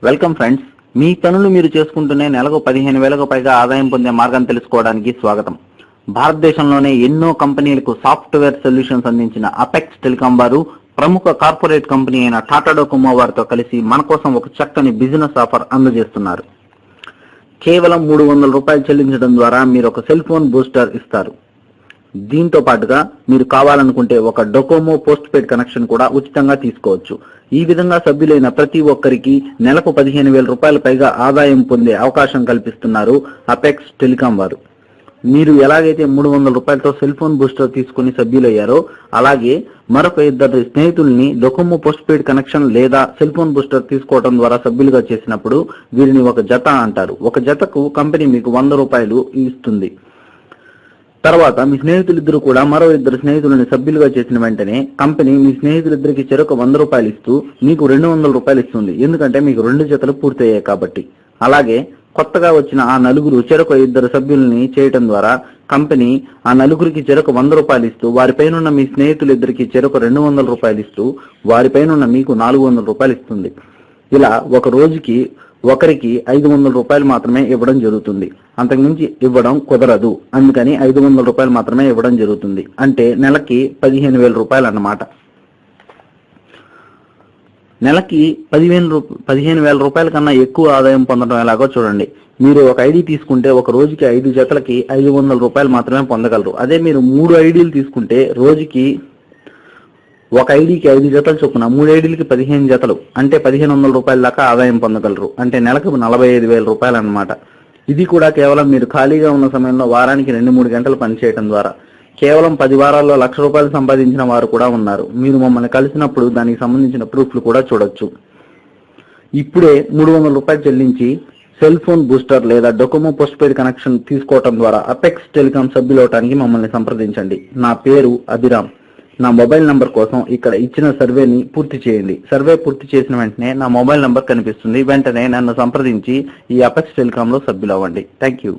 Welcome friends, మీ పనులు మీరు చేసుకుంటూనే నెలకు 15,000కు పైగా ఆదాయం పొందే మార్గం తెలుసుకోవడానికి స్వాగతం. భారతదేశంలోనే ఎన్నో కంపెనీలకు సాఫ్ట్వేర్ సొల్యూషన్స్ అందించిన అపెక్స్ టెలికాం వారు ప్రముఖ కార్పొరేట్ కంపెనీ అయిన టాటా డోకోమో వారితో కలిసి మన కోసం ఒక చక్కని బిజినెస్ ఆఫర్ అందజేస్తున్నారు. కేవలం ₹300 చెల్లించడం ద్వారా మీరు ఒక సెల్ ఫోన్ బూస్టర్ ఇస్తారు. దీంతో పాటుగా మీరు కావాలనుకుంటే ఒక డోకోమో పోస్ట్ పెయిడ్ కనెక్షన్ కూడా ఉచితంగా తీసుకోవచ్చు. ఈ విధంగా సభ్యులైన ప్రతి ఒక్కరికి నెలకు ₹15,000 పైగా ఆదాయం పొందే అవకాశం కల్పిస్తున్నారు అపెక్స్ టెలికాం వారు. మీరు ఎలాగైతే ₹300తో సెల్ ఫోన్ బూస్టర్ తీసుకుని సభ్యులయ్యారో అలాగే మరొక 2 స్నేహితుల్ని డోకోమో పోస్ట్ పెయిడ్ కనెక్షన్ లేదా సెల్ ఫోన్ బూస్టర్ తీసుకోవడం ద్వారా సభ్యులుగా చేసినప్పుడు వీరిని ఒక జత అంటారు. ఒక జతకు కంపెనీ మీకు ₹100 ఇస్తుంది. తర్వాత మీ స్నేహితులిద్దరూ కూడా మరో 2 స్నేహితులని సభ్యులుగా చేసిన వెంటనే కంపెనీ మీ స్నేహితులిద్దరికి చెరొక ₹100 ఇస్తూ మీకు ₹200 ఇస్తుంది. ఎందుకంటే మీకు 2 జతలు పూర్తయ్యాయి కాబట్టి. అలాగే కొత్తగా వచ్చిన ఆ నలుగురు చెరొక 2 సభ్యుల్ని చేయటం ద్వారా కంపెనీ ఆ నలుగురికి చెరొక ₹100 ఇస్తూ వారిపైనున్న మీ స్నేహితులిద్దరికి చెరొక ₹200 ఇస్తూ వారిపైనున్న మీకు ₹400 ఇస్తుంది. ఇలా ఒక రోజుకి ఒకరికి ₹500 మాత్రమే ఇవ్వడం జరుగుతుంది. అంతకుమించి ఇవ్వడం కుదరదు. అందుకని ₹500 మాత్రమే ఇవ్వడం జరుగుతుంది. అంటే నెలకి ₹15,000 అన్నమాట. నెలకి ₹15,000 కన్నా ఎక్కువ ఆదాయం పొందడం ఎలాగో చూడండి. మీరు ఒక ఐడి తీసుకుంటే ఒక రోజుకి 5 జతలకి ₹500 మాత్రమే పొందగలరు. అదే మీరు 3 ఐడీలు తీసుకుంటే రోజుకి ఒక ఐడీకి 5 జతలు చొప్పున 3 ఐడీలకి 15 జతలు అంటే ₹1,500 దాకా ఆదాయం పొందగలరు. అంటే నెలకు ₹45,000 అన్నమాట. ఇది కూడా కేవలం మీరు ఖాళీగా ఉన్న సమయంలో వారానికి 2-3 గంటలు పనిచేయడం ద్వారా. కేవలం 10 వారాల్లో ₹1,00,000 సంపాదించిన వారు కూడా ఉన్నారు. మీరు మమ్మల్ని కలిసినప్పుడు దానికి సంబంధించిన ప్రూఫ్లు కూడా చూడొచ్చు. ఇప్పుడే ₹300 చెల్లించి సెల్ ఫోన్ బూస్టర్ లేదా డోకోమో పోస్ట్ పెయిడ్ కనెక్షన్ తీసుకోవడం ద్వారా అపెక్స్ టెలికాం సభ్యులవటానికి మమ్మల్ని సంప్రదించండి. నా పేరు అభిరామ్. నా మొబైల్ నంబర్ కోసం ఇక్కడ ఇచ్చిన సర్వేని పూర్తి చేయండి. సర్వే పూర్తి చేసిన వెంటనే నా మొబైల్ నంబర్ కనిపిస్తుంది. వెంటనే నన్ను సంప్రదించి ఈ అపెక్స్ టెలికాంలో సభ్యులవ్వండి. Thank you.